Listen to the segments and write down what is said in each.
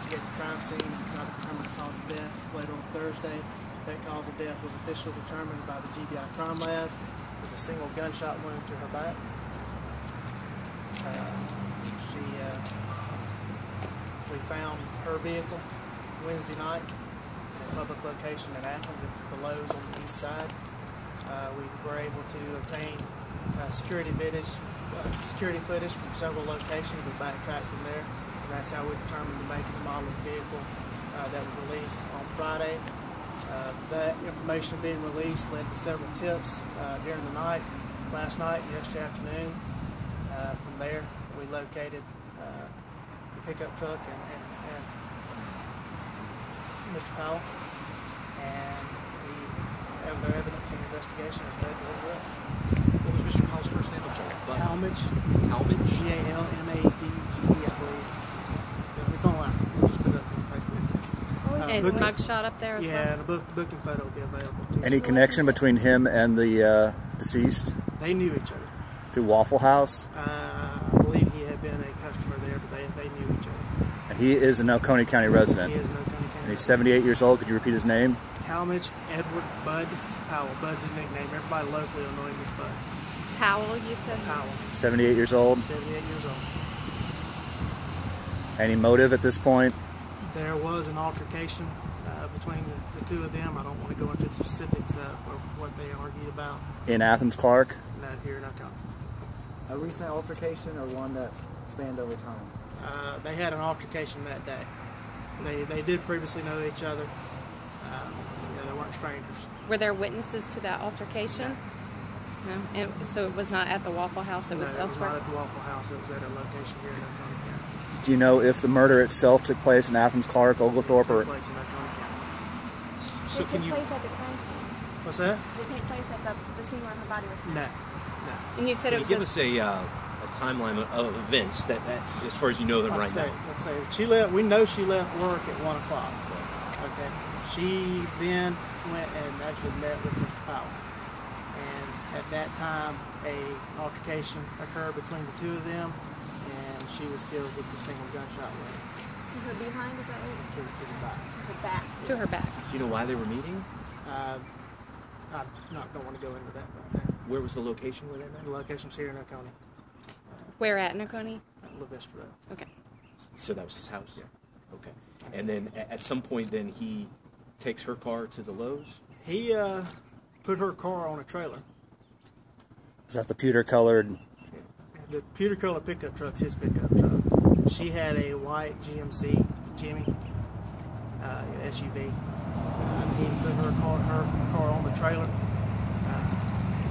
investigate the crime scene, try to determine the cause of death. Later on Thursday, that cause of death was officially determined by the GBI Crime Lab. It was a single gunshot wound to her back. We found her vehicle Wednesday night in a public location in Athens. It was the Lowe's on the east side. We were able to obtain security footage from several locations. We backtracked from there, and that's how we determined the make and model of the vehicle that was released on Friday. That information being released led to several tips during the night, last night and yesterday afternoon. From there, we located the pickup truck and Mr. Powell, and the evidence and investigation has led to his arrest. What was Mr. Powell's first name? I'm sorry. Talmadge. Talmadge? Talmadge, I believe. It's online. We'll just put it up on Facebook. Is his mugshot up there as well? Yeah, and a booking photo will be available too. Any connection between him and the deceased? They knew each other. Through Waffle House? I believe he had been a customer there, but they knew each other. And he is an Oconee County resident? He is an Oconee County And he's 78 years old. Could you repeat his name? Talmadge Edward Bud Powell. Bud's his nickname. Everybody locally will know him as Bud. Powell, you said? Powell. 78 years old? 78 years old. Any motive at this point? There was an altercation between the two of them. I don't want to go into the specifics of what they argued about. In Athens, Clark? Not here in Oconee. A recent altercation or one that spanned over time? They had an altercation that day. They did previously know each other. They weren't strangers. Were there witnesses to that altercation? No. And so it was not at the Waffle House, it was elsewhere? It was not at the Waffle House. It was at a location here in Oconee County. Do you know if the murder itself took place in Athens, Clark, Oglethorpe, or... It took place in Oconee County. So can you... place at the crime scene? What's that? Did it take place at the scene where her body was found? No. And you said Can it you was give us a timeline of events that, as far as you know them right now? Let's say she left. We know she left work at 1 o'clock. Okay. She then went and actually met with Mr. Powell, and at that time, a altercation occurred between the two of them, and she was killed with the single gunshot wound. To her behind, is that right? To the back. To her back. to her back. Do you know why they were meeting? I don't want to go into that right now. Where was the location where they met? The location's here in Oconee. Where at, in Oconee? La Vista Road. Okay. So that was his house? Yeah. Okay. And then at some point then he takes her car to the Lowe's? He put her car on a trailer. Is that the pewter-colored... The pewter-colored pickup truck's his pickup truck. She had a white GMC Jimmy SUV. He put her car on the trailer,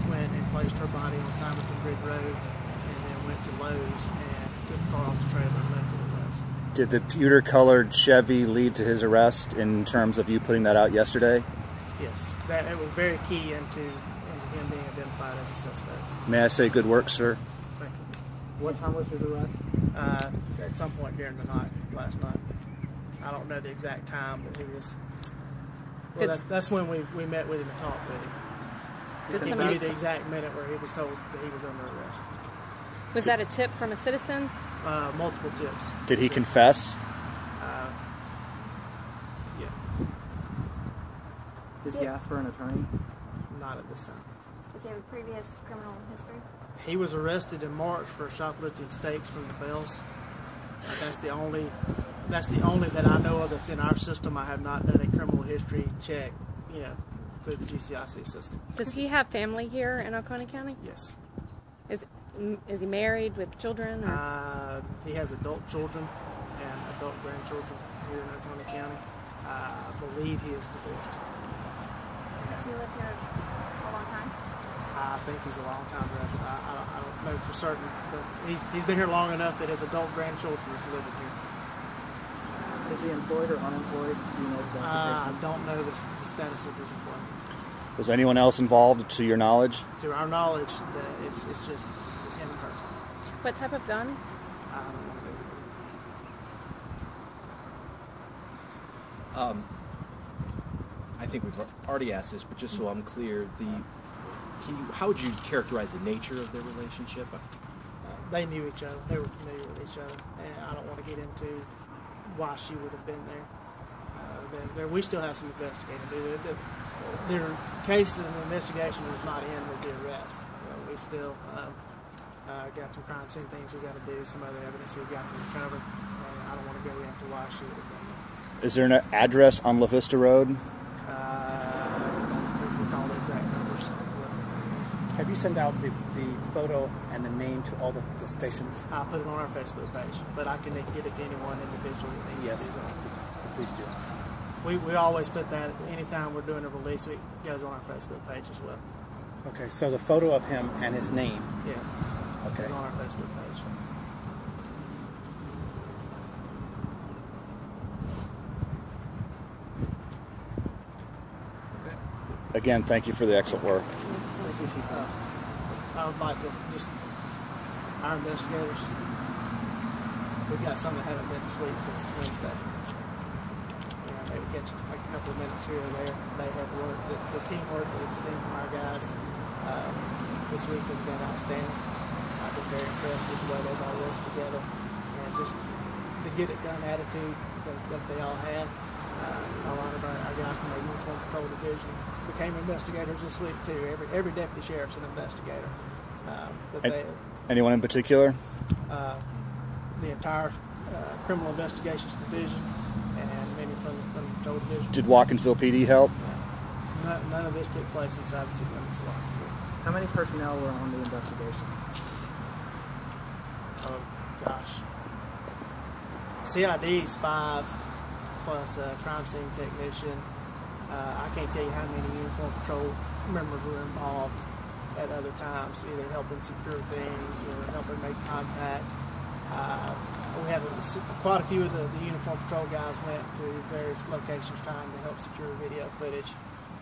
went and placed her body on Simonton Bridge Road, and then went to Lowe's and took the car off the trailer and left it at Lowe's. Did the pewter-colored Chevy lead to his arrest in terms of you putting that out yesterday? Yes, it was very key into him being identified as a suspect. May I say good work, sir? Thank you. What time was his arrest? At some point during the night, last night. I don't know the exact time, but he was... Well, that's when we met with him and talked with him. Did He somebody... knew the exact minute where he was told that he was under arrest. Was that a tip from a citizen? Multiple tips. Did he confess? Yeah, Did he ask for an attorney? not at this time. Does he have a previous criminal history? He was arrested in March for shoplifting steaks from the Bells. That's the only that I know of that's in our system. I have not done a criminal history check, through the GCIC system. Does he have family here in Oconee County? Yes. Is he married with children? Or? He has adult children and adult grandchildren here in Oconee County. I believe he is divorced. Has he lived here a long time? I think he's a long-time resident. I don't know for certain, but he's been here long enough that his adult grandchildren are living here. Is he employed or unemployed? Do you know his I occupation? don't know the status of his employment. Was anyone else involved, to your knowledge? To our knowledge, it's just him and her. What type of gun? I don't want to go into I think we've already asked this, but just so I'm clear, how would you characterize the nature of their relationship? They knew each other. They were familiar with each other, and I don't want to get into why she would have been there. We still have some investigating to do. Their case and the investigation is not in with the arrest. We still got some crime scene things we got to do, some other evidence we've got to recover. I don't want to go into why she would have been there. Is there an address on La Vista Road? Recall the exact numbers. Have you sent out the photo and the name to all the stations? I'll put it on our Facebook page, but I can get it to anyone individually that needs Yes, to do that. please do. We always put that anytime we're doing a release, it goes on our Facebook page as well. Okay, so the photo of him and his name. Yeah. Okay. It's on our Facebook page. Again, thank you for the excellent work. I would like to just, our investigators, we've got some that haven't been to sleep since Wednesday. Maybe catch like a couple of minutes here or there. They have worked. The teamwork that we've seen from our guys this week has been outstanding. I've been very impressed with the way they've all worked together, and just the get it done attitude that they all had. A lot of our guys from our Uniform Patrol Division became investigators this week too. Every deputy sheriff's an investigator. Anyone in particular? The entire Criminal Investigations Division and many from the Patrol Division. Did Watkinsville PD help? None of this took place inside the city limits of Watkinsville. How many personnel were on the investigation? Oh gosh, CID's 5 plus a crime scene technician. I can't tell you how many Uniform Patrol members were involved at other times, either helping secure things or helping make contact. We have quite a few of the Uniform Patrol guys went to various locations trying to help secure video footage.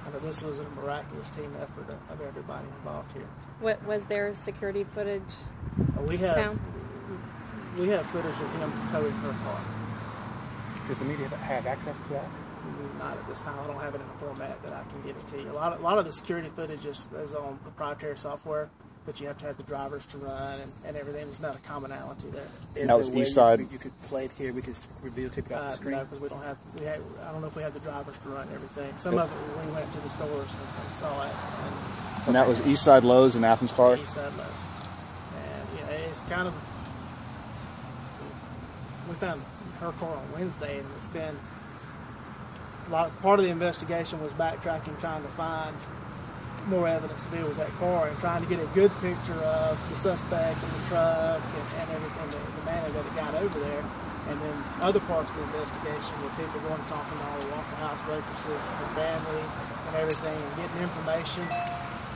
I know this was a miraculous team effort of everybody involved here. What was there security footage? We have found? We have footage of him towing her car. Does the media have access to that? Not at this time. I don't have it in a format that I can give it to you. A lot of the security footage is on proprietary software, but you have to have the drivers to run and everything. There's not a commonality there. Is That was there a way east side. You could play it here. We could videotape it off the screen. No, because we don't have. I don't know if we have the drivers to run everything. Some of it we went to the stores and saw it. And that was East Side Lowe's in Athens, Clark? East Side Lowe's. And it's kind of. We found her car on Wednesday, and it's been. Part of the investigation was backtracking, trying to find more evidence to deal with that car and trying to get a good picture of the suspect and the truck and everything, the manner that it got over there. And then other parts of the investigation were people going and talking to all the Waffle House waitresses, her family, and everything, and getting information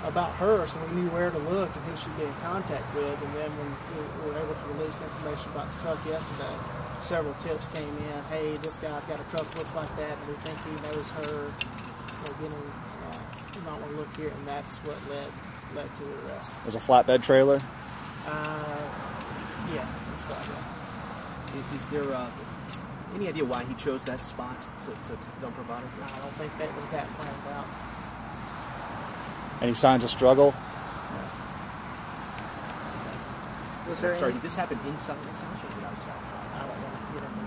about her so we knew where to look and who she'd be in contact with. And then when we were able to release the information about the truck yesterday, several tips came in. Hey, this guy's got a truck that looks like that, and we think he knows her. You might want to look here, and that's what led to the arrest. It was a flatbed trailer? Yeah, that's right. Yeah. Is there any idea why he chose that spot to dump her body? I don't think that was that planned out. Any signs of struggle? Sorry, did this happen inside this house or was it outside? I don't want to get into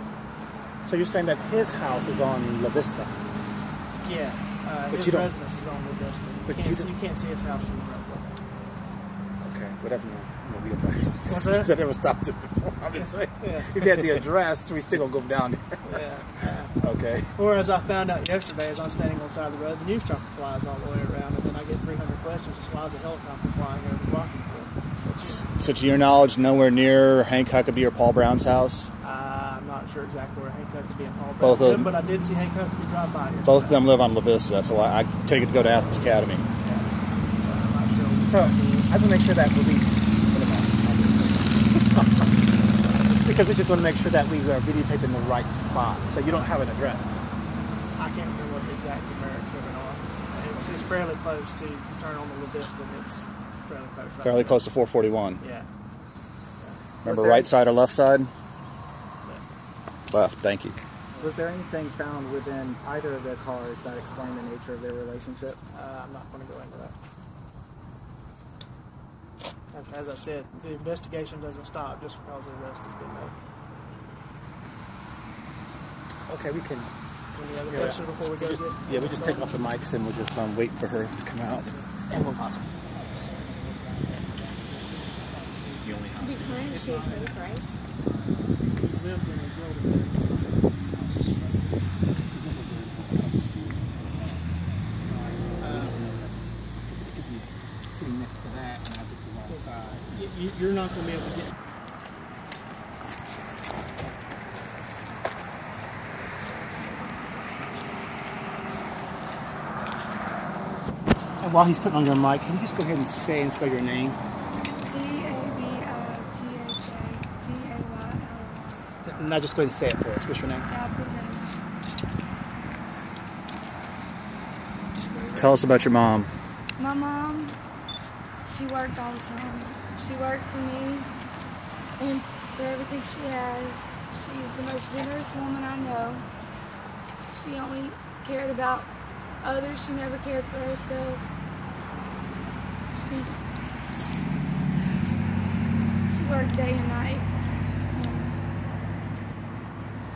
that. So you're saying that his house is on La Vista? Yeah, But his you don't- residence is on the Vista. But You you can't, don't- you can't see his house from the roadway. Okay, but that's no real drive. What's that? I never stopped it before. I'm just saying. Yeah. If you had the address, we still gonna go down there. Yeah. Okay. Or as I found out yesterday, as I'm standing on the side of the road, the news chopper flies all the way around, and then I get 300 questions. Just why is a helicopter flying over Watkinsville? So to your knowledge, nowhere near Hank Huckabee or Paul Brown's house? I'm not sure exactly where Hank Huckabee and Paul Brown Both of live, them. but I did see Hank Huckabee drive by yesterday. Both of them live on La Vista, so I take it to go to Athens Academy. Yeah. I'm not sure. So I just want to make sure that we'll be. Because we just want to make sure that we are videotaping the right spot. So you don't have an address. I can't remember what the exact numerics of it are. It's fairly close to, you turn on the La Vista, and it's fairly close. Right Fairly there. close to 441. Yeah. Remember right side or left side? Left, thank you. Was there anything found within either of their cars that explained the nature of their relationship? I'm not going to go into that. As I said, the investigation doesn't stop just because the arrest has been made. Okay, we can. Any other questions before we go? We just take off the mics and we'll just wait for her to come out. As long as possible. It's the only house. Be friends to both, right? It could be sitting next to that, and I think the wrong side. You're not going to be able to get. And while he's putting on your mic, can you just go ahead and say and spell your name? Tabitha. Now just go ahead and say it for us. What's your name? Tell us about your mom. My mom, she worked all the time. She worked for me and for everything she has. She's the most generous woman I know. She only cared about others. She never cared for herself. She worked day and night.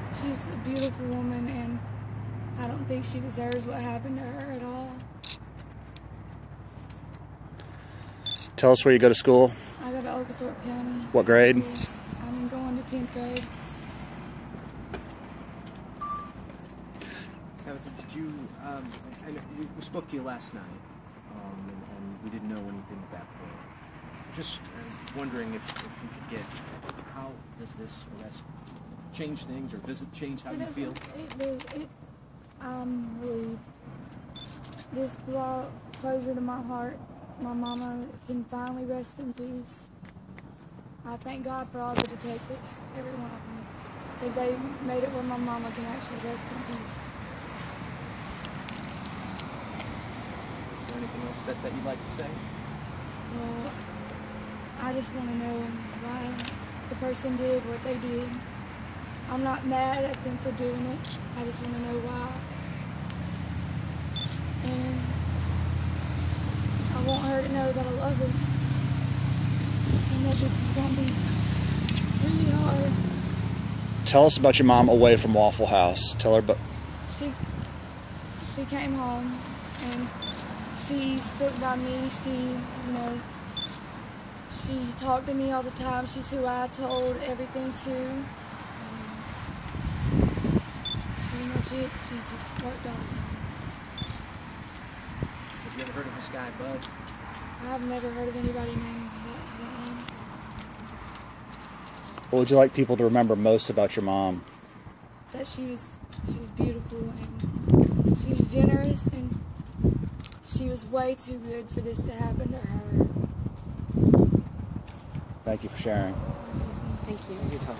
And she's a beautiful woman, and I don't think she deserves what happened to her at all. Tell us where you go to school. I go to Oconee County. What grade? I'm going to 10th grade. Tabitha, did you? I know we spoke to you last night, and we didn't know anything at that point. Just wondering if we could get how does this arrest change things, or does it change how you feel? I'm relieved. This brought closure to my heart. My mama can finally rest in peace. I thank God for all the detectives, every one of them, because they made it where my mama can actually rest in peace. Is there anything else that you'd like to say? Well, I just want to know why the person did what they did. I'm not mad at them for doing it. I just want to know why. And I want her to know that I love her. And that this is going to be really hard. Tell us about your mom away from Waffle House. Tell her about. She came home and she stood by me. She talked to me all the time. She's who I told everything to. And pretty much it. She just worked all the time. Have you ever heard of this guy, Bud? I've never heard of anybody named that name. What would you like people to remember most about your mom? That she was beautiful, and she was generous, and she was way too good for this to happen to her. Thank you for sharing. Thank you. You talk.